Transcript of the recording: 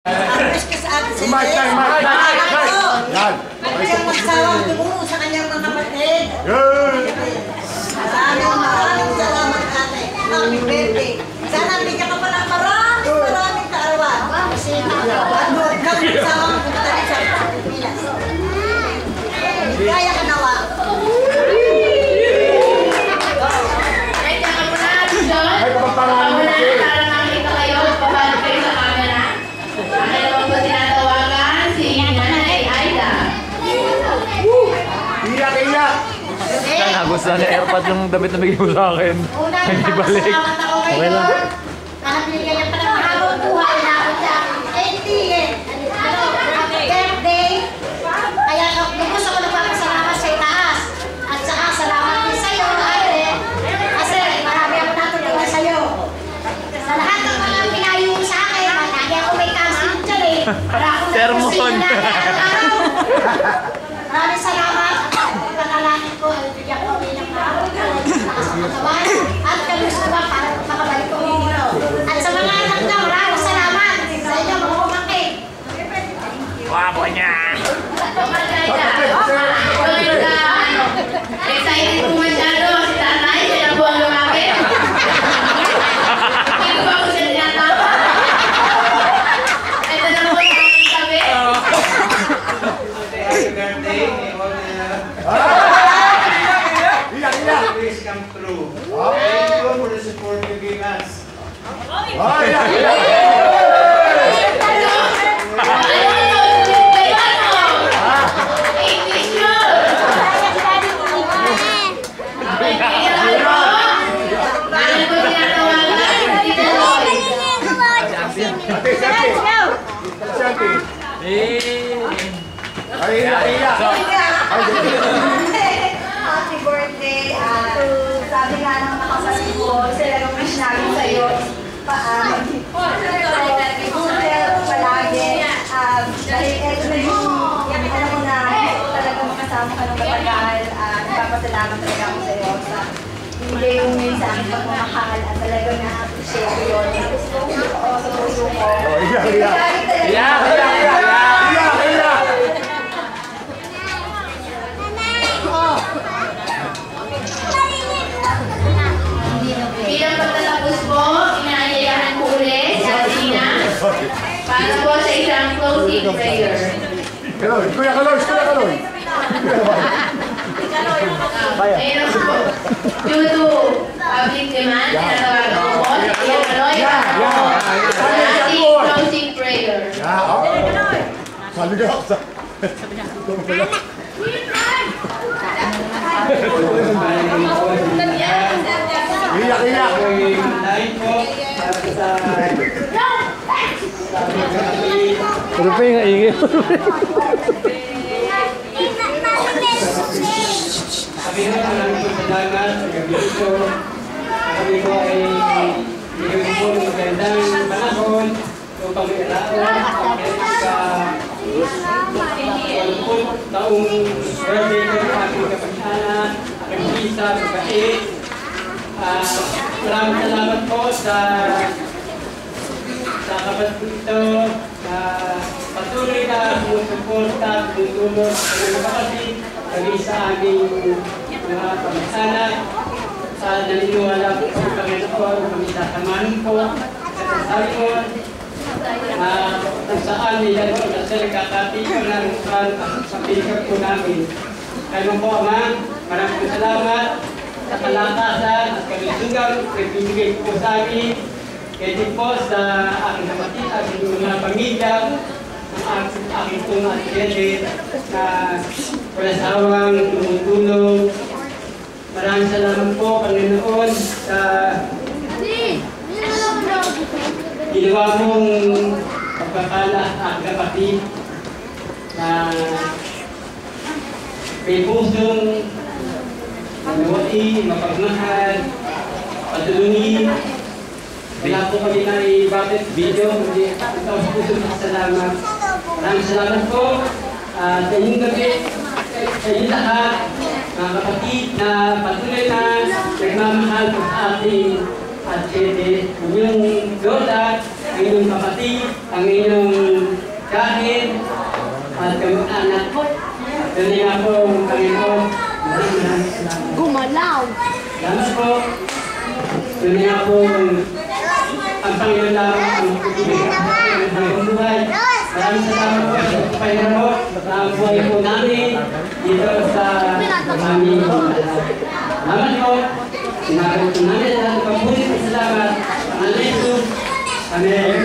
Arres ka sa atin sa Yan. At siyang magsawang tumulong sa kanyang mga kapatid. Maraming salamat ate. Happy birthday. Sana bigyan ka pa ng maraming kaarawan. At huwag kang magsawang pumatali sa Pilipinas. Kaya ka nawa. Ay, kapagpangalan mo siya. Para makita kayo, pabalik kayo sa camera. Ang naman po tinatawagan, si Nanay Aida. Iyak! Nagustuhan ni Airpod yung damit na bigay mo sa akin. Hindi balik. Okay lang. Nakapili ka pa ng mahabang buhay na ako sa birthday. Kaya gusto ko nagpapasalamat sa itaas. At saka salamat din sa'yo, Ate. Kasi marami ako natutunan sa'yo. Sa lahat ng mga pinayo sa akin, lagi ako may casting dyan eh. Para ako Sermon. Maraming salamat. At panalangin ko ay bigyan ko ng katawan at kalusugan para makabalik ko dito. At sa mga anak na, maraming salamat sa inyo mga pumangkin. Wapo niya! Excited po masyado si Tatay, siya na po ang lumapit. Hindi ko ako siya tinatawa. Ito na po yung aking sabi. Please come through. Thank you for the support you gave us. Happy birthday. Sabi nga ng mga kapatid ko, sila nung wish namin sa'yo. Good palagi. Dahil ito na yung alam mo na talaga makasama ka ng matagal. Nagpapasalamat talaga ako sa'yo sa hindi yung sa aking pagmamahal at talagang na-appreciate ko yun. Gusto ko sa puso ko. Bilang pagtatapos po, inaanyayahan po ulit si Athena para po sa isang closing prayer. Kuya Kaloy! Ayun po, due to public demand, tinatawagan ko po si Kuya Kaloy sa ating closing prayer. Sabi ka ako sa... Iyak! Ano pa yung ingay? Sabi ko, maraming po salamat sa gabi ito. Sabi ko ay bigyan po ng magandang panahon upang iaraon sa 20 taong birthday ko ng aking kapag-anak, aking isa, kapatid. Maraming salamat po sa kapatid ko ito na patuloy na sumusuporta at tumutulong sa mga kapatid kami sa aming mga pag-anak sa naniniwala po sa Panginoon kami tatamanin po sa Panginoon kung saan niyan po na sila kakatikan ng sa pilikap po namin. Kaya po Ama, maraming salamat sa kalakasan at kalusugan nagbibigay po sa amin. Kaya din po sa aking kapatid, aking mga pamilya, ang aking pong asyende na wala sawang tumutulong. Maraming salamat po, Panginoon, sa ginawa mong pagpapala sa aking kapatid na may pusong manuwati, mapagmahal, patulungin. Wala po kami na i-bakit video, kundi ito sa puso ng salamat. Maraming salamat po sa inyong gabi, sa inyong lahat, mga kapatid na patuloy na nagmamahal sa ating at inyong lola, inyong kapatid, ang inyong kahit, at kamag-anak po. Dali nga po, Panginoon. Maraming salamat. Gumalaw. Salamat po. Dali nga po, ang Panginoon lamang ang magbibigay ng bagong buhay. Maraming salamat po sa Panginoon sa buhay po namin dito sa aming salamat po. Sinagot po namin at pagpulit po salamat. Ang Jesus. Amen.